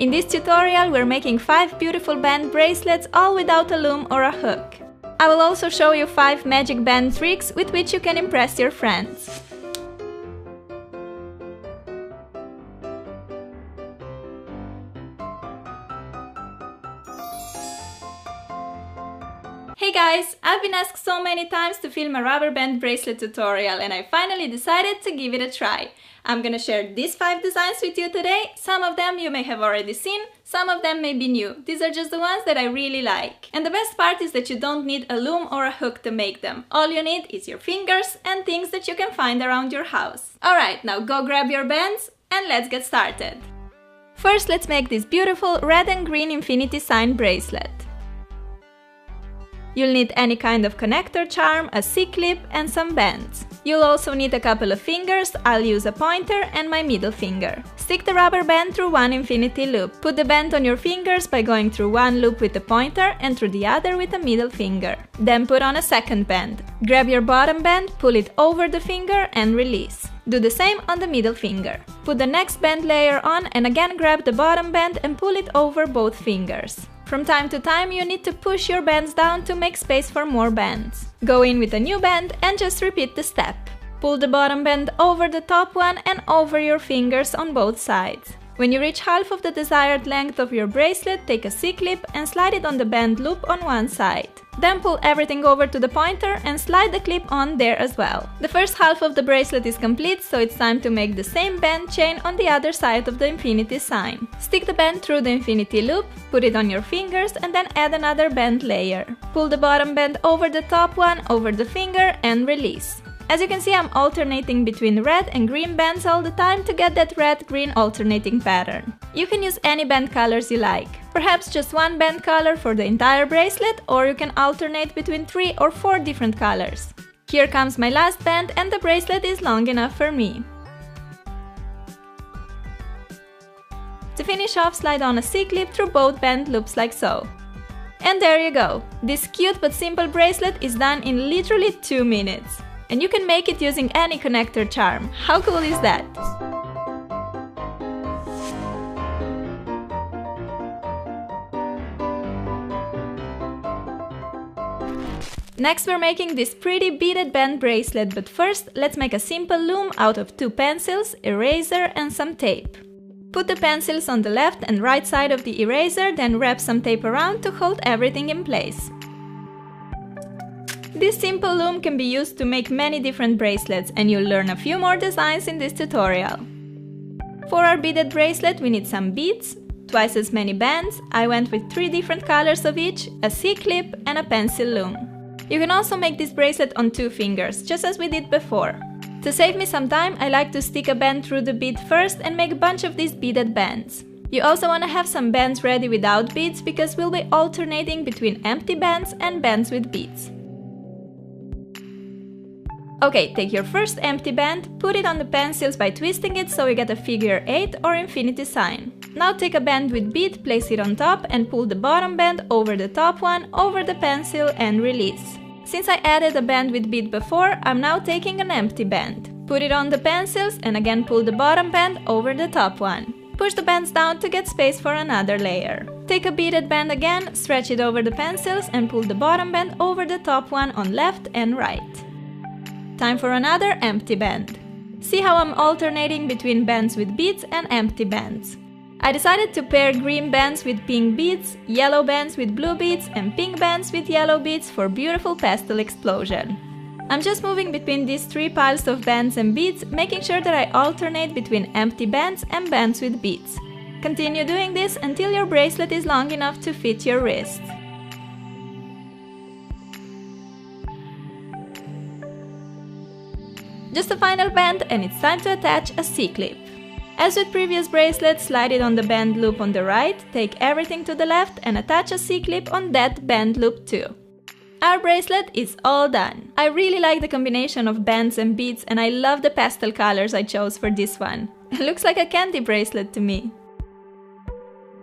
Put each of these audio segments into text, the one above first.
In this tutorial we're making 5 beautiful band bracelets all without a loom or a hook. I will also show you 5 magic band tricks with which you can impress your friends. Hey guys, I've been asked so many times to film a rubber band bracelet tutorial and I finally decided to give it a try. I'm gonna share these 5 designs with you today. Some of them you may have already seen, some of them may be new. These are just the ones that I really like. And the best part is that you don't need a loom or a hook to make them. All you need is your fingers and things that you can find around your house. Alright, now go grab your bands and let's get started. First, let's make this beautiful red and green infinity sign bracelet. You'll need any kind of connector charm, a C-clip and some bands. You'll also need a couple of fingers. I'll use a pointer and my middle finger. Stick the rubber band through one infinity loop. Put the band on your fingers by going through one loop with the pointer and through the other with the middle finger. Then put on a second band. Grab your bottom band, pull it over the finger and release. Do the same on the middle finger. Put the next band layer on and again grab the bottom band and pull it over both fingers. From time to time you need to push your bands down to make space for more bands. Go in with a new band and just repeat the step. Pull the bottom band over the top one and over your fingers on both sides. When you reach half of the desired length of your bracelet, take a C-clip and slide it on the band loop on one side. Then pull everything over to the pointer and slide the clip on there as well. The first half of the bracelet is complete, so it's time to make the same band chain on the other side of the infinity sign. Stick the band through the infinity loop, put it on your fingers and then add another band layer. Pull the bottom band over the top one, over the finger and release. As you can see, I'm alternating between red and green bands all the time to get that red-green alternating pattern. You can use any band colors you like. Perhaps just one band color for the entire bracelet, or you can alternate between 3 or 4 different colors. Here comes my last band and the bracelet is long enough for me. To finish off, slide on a C-clip through both band loops like so. And there you go! This cute but simple bracelet is done in literally 2 minutes. And you can make it using any connector charm. How cool is that? Next we're making this pretty beaded band bracelet, but first let's make a simple loom out of 2 pencils, eraser and some tape. Put the pencils on the left and right side of the eraser, then wrap some tape around to hold everything in place. This simple loom can be used to make many different bracelets and you'll learn a few more designs in this tutorial. For our beaded bracelet we need some beads, twice as many bands. I went with 3 different colors of each, a C-clip and a pencil loom. You can also make this bracelet on 2 fingers, just as we did before. To save me some time, I like to stick a band through the bead first and make a bunch of these beaded bands. You also want to have some bands ready without beads because we'll be alternating between empty bands and bands with beads. Okay, take your first empty band, put it on the pencils by twisting it so you get a figure 8 or infinity sign. Now take a band with bead, place it on top and pull the bottom band over the top one, over the pencil and release. Since I added a band with bead before, I'm now taking an empty band. Put it on the pencils and again pull the bottom band over the top one. Push the bands down to get space for another layer. Take a beaded band again, stretch it over the pencils and pull the bottom band over the top one on left and right. Time for another empty band. See how I'm alternating between bands with beads and empty bands. I decided to pair green bands with pink beads, yellow bands with blue beads and pink bands with yellow beads for beautiful pastel explosion. I'm just moving between these 3 piles of bands and beads, making sure that I alternate between empty bands and bands with beads. Continue doing this until your bracelet is long enough to fit your wrist. Just a final band and it's time to attach a C-clip. As with previous bracelets, slide it on the band loop on the right, take everything to the left and attach a C-clip on that band loop too. Our bracelet is all done. I really like the combination of bands and beads and I love the pastel colors I chose for this one. It looks like a candy bracelet to me.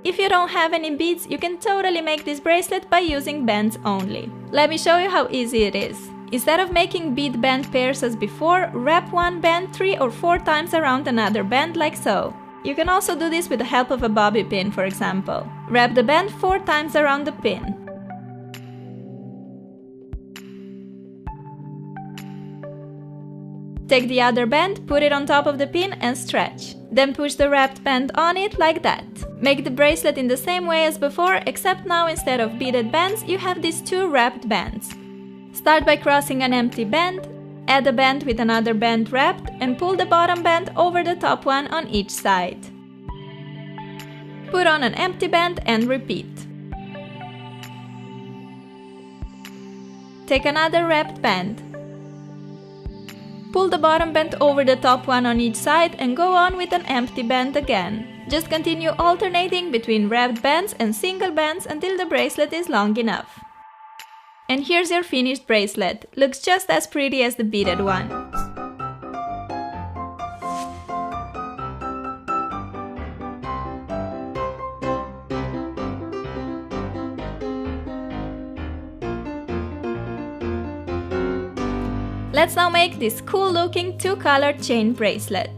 If you don't have any beads, you can totally make this bracelet by using bands only. Let me show you how easy it is. Instead of making bead band pairs as before, wrap one band 3 or 4 times around another band like so. You can also do this with the help of a bobby pin, for example. Wrap the band 4 times around the pin. Take the other band, put it on top of the pin and stretch. Then push the wrapped band on it like that. Make the bracelet in the same way as before, except now instead of beaded bands, you have these 2 wrapped bands. Start by crossing an empty band, add a band with another band wrapped, and pull the bottom band over the top one on each side. Put on an empty band and repeat. Take another wrapped band. Pull the bottom band over the top one on each side and go on with an empty band again. Just continue alternating between wrapped bands and single bands until the bracelet is long enough. And here's your finished bracelet. Looks just as pretty as the beaded one. Let's now make this cool looking 2-colored chain bracelet.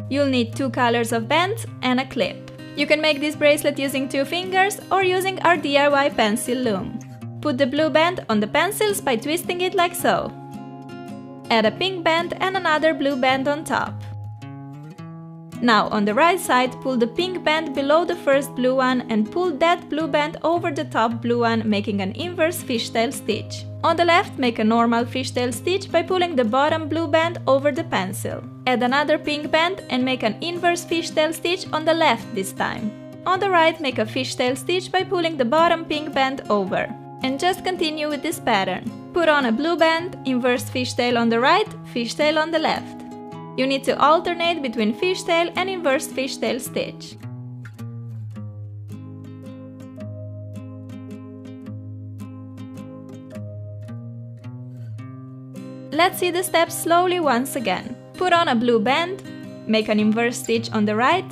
You'll need 2 colors of bands and a clip. You can make this bracelet using 2 fingers or using our DIY pencil loom. Put the blue band on the pencils by twisting it like so. Add a pink band and another blue band on top. Now on the right side, pull the pink band below the first blue one and pull that blue band over the top blue one, making an inverse fishtail stitch. On the left, make a normal fishtail stitch by pulling the bottom blue band over the pencil. Add another pink band and make an inverse fishtail stitch on the left this time. On the right, make a fishtail stitch by pulling the bottom pink band over. And just continue with this pattern. Put on a blue band, inverse fishtail on the right, fishtail on the left. You need to alternate between fishtail and inverse fishtail stitch. Let's see the steps slowly once again. Put on a blue band, make an inverse stitch on the right,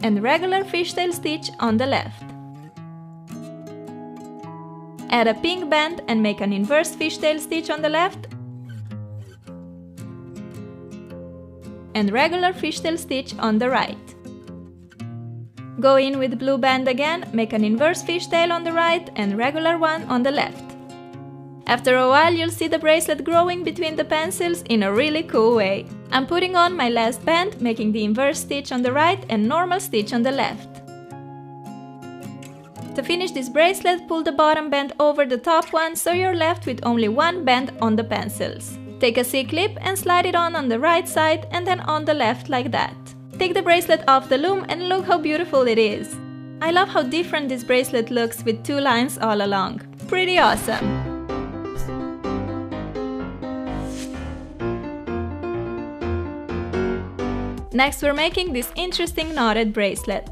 and regular fishtail stitch on the left. Add a pink band and make an inverse fishtail stitch on the left and regular fishtail stitch on the right. Go in with blue band again, make an inverse fishtail on the right and regular one on the left. After a while, you'll see the bracelet growing between the pencils in a really cool way. I'm putting on my last band, making the inverse stitch on the right and normal stitch on the left. To finish this bracelet, pull the bottom band over the top one so you're left with only 1 band on the pencils. Take a C-clip and slide it on the right side and then on the left like that. Take the bracelet off the loom and look how beautiful it is. I love how different this bracelet looks with 2 lines all along. Pretty awesome! Next, we're making this interesting knotted bracelet.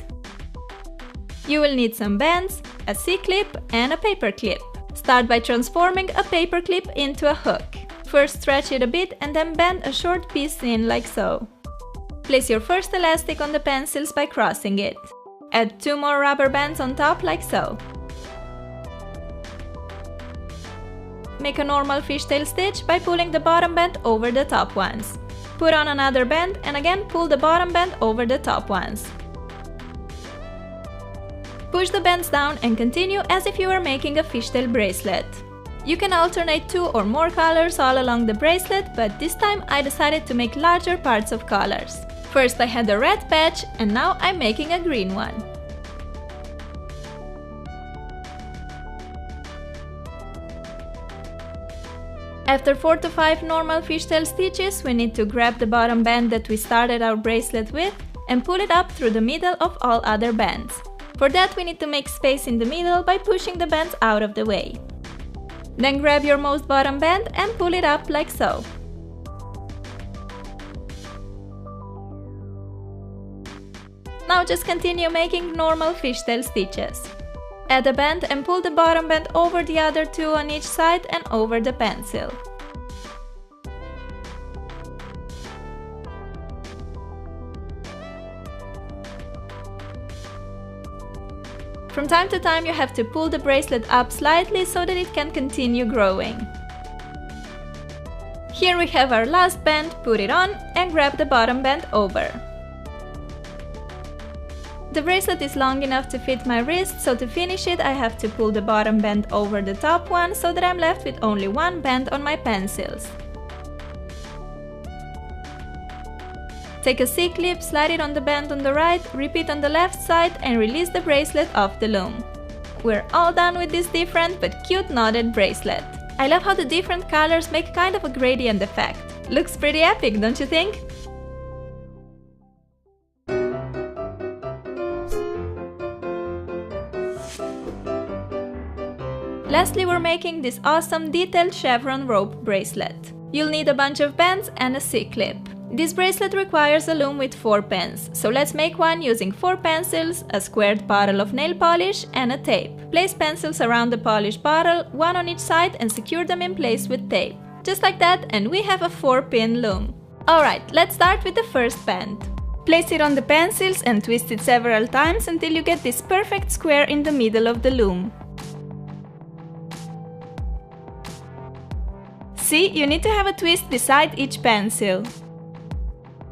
You will need some bands, a C-clip and a paper clip. Start by transforming a paper clip into a hook. First stretch it a bit and then bend a short piece in like so. Place your first elastic on the pencils by crossing it. Add 2 more rubber bands on top like so. Make a normal fishtail stitch by pulling the bottom band over the top ones. Put on another band and again pull the bottom band over the top ones. Push the bands down and continue as if you were making a fishtail bracelet. You can alternate 2 or more colors all along the bracelet, but this time I decided to make larger parts of colors. First I had a red patch and now I'm making a green one. After 4 to 5 normal fishtail stitches, we need to grab the bottom band that we started our bracelet with and pull it up through the middle of all other bands. For that, we need to make space in the middle by pushing the bands out of the way. Then grab your most bottom band and pull it up like so. Now just continue making normal fishtail stitches. Add a band and pull the bottom band over the other 2 on each side and over the pencil. From time to time you have to pull the bracelet up slightly so that it can continue growing. Here we have our last band, put it on and grab the bottom band over. The bracelet is long enough to fit my wrist, so to finish it I have to pull the bottom band over the top one so that I'm left with only one band on my pencils. Take a C-clip, slide it on the band on the right, repeat on the left side and release the bracelet off the loom. We're all done with this different but cute knotted bracelet. I love how the different colors make kind of a gradient effect. Looks pretty epic, don't you think? Lastly, we're making this awesome detailed chevron rope bracelet. You'll need a bunch of bands and a C-clip. This bracelet requires a loom with 4 pens, so let's make one using 4 pencils, a squared bottle of nail polish and a tape. Place pencils around the polished bottle, one on each side, and secure them in place with tape. Just like that, and we have a 4-pin loom. Alright, let's start with the first band. Place it on the pencils and twist it several times until you get this perfect square in the middle of the loom. See, you need to have a twist beside each pencil.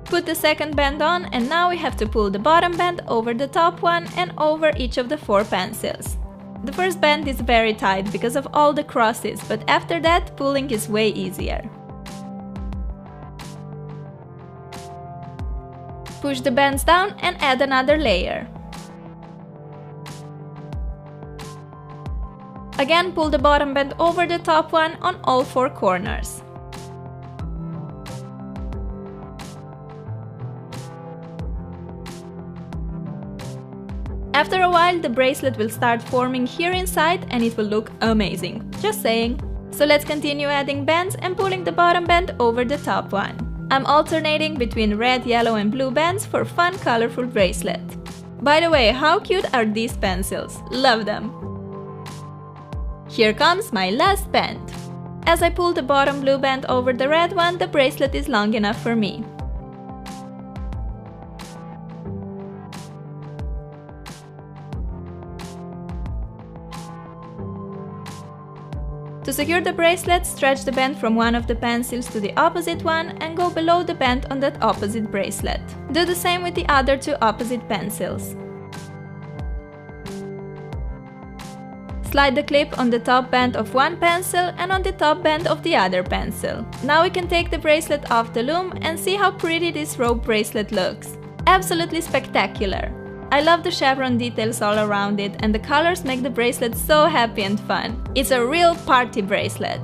Put the second band on and now we have to pull the bottom band over the top one and over each of the 4 pencils. The first band is very tight because of all the crosses, but after that pulling is way easier. Push the bands down and add another layer. Again, pull the bottom band over the top one on all 4 corners. After a while, the bracelet will start forming here inside and it will look amazing. Just saying. So let's continue adding bands and pulling the bottom band over the top one. I'm alternating between red, yellow and blue bands for fun, colorful bracelet. By the way, how cute are these pencils? Love them! Here comes my last band. As I pull the bottom blue band over the red one, the bracelet is long enough for me. To secure the bracelet, stretch the band from one of the pencils to the opposite one and go below the band on that opposite bracelet. Do the same with the other 2 opposite pencils. Slide the clip on the top band of one pencil and on the top band of the other pencil. Now we can take the bracelet off the loom and see how pretty this rope bracelet looks. Absolutely spectacular! I love the chevron details all around it and the colors make the bracelet so happy and fun. It's a real party bracelet!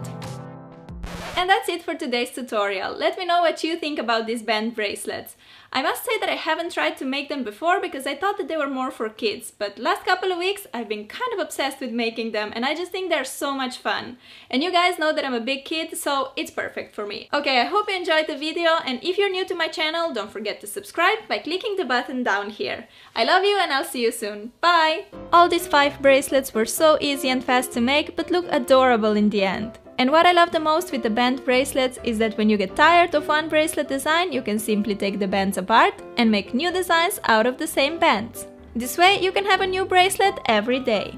And that's it for today's tutorial. Let me know what you think about these band bracelets. I must say that I haven't tried to make them before because I thought that they were more for kids, but last couple of weeks I've been kind of obsessed with making them and I just think they're so much fun. And you guys know that I'm a big kid, so it's perfect for me. Okay, I hope you enjoyed the video, and if you're new to my channel, don't forget to subscribe by clicking the button down here. I love you and I'll see you soon. Bye! All these 5 bracelets were so easy and fast to make, but look adorable in the end. And what I love the most with the band bracelets is that when you get tired of one bracelet design, you can simply take the bands apart and make new designs out of the same bands. This way you can have a new bracelet every day.